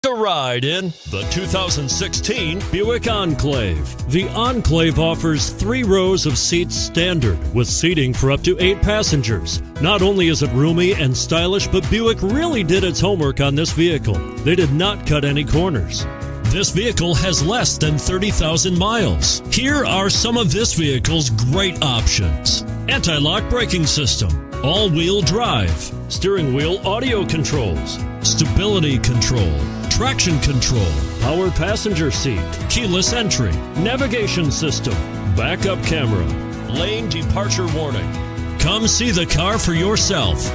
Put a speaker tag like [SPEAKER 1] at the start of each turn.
[SPEAKER 1] A ride in the 2016 Buick Enclave. The Enclave offers 3 rows of seats standard, with seating for up to 8 passengers. Not only is it roomy and stylish, but Buick really did its homework on this vehicle. They did not cut any corners. This vehicle has less than 30,000 miles. Here are some of this vehicle's great options: anti-lock braking system, all-wheel drive, steering wheel audio controls, stability control, traction control, power passenger seat, keyless entry, navigation system, backup camera, lane departure warning. Come see the car for yourself.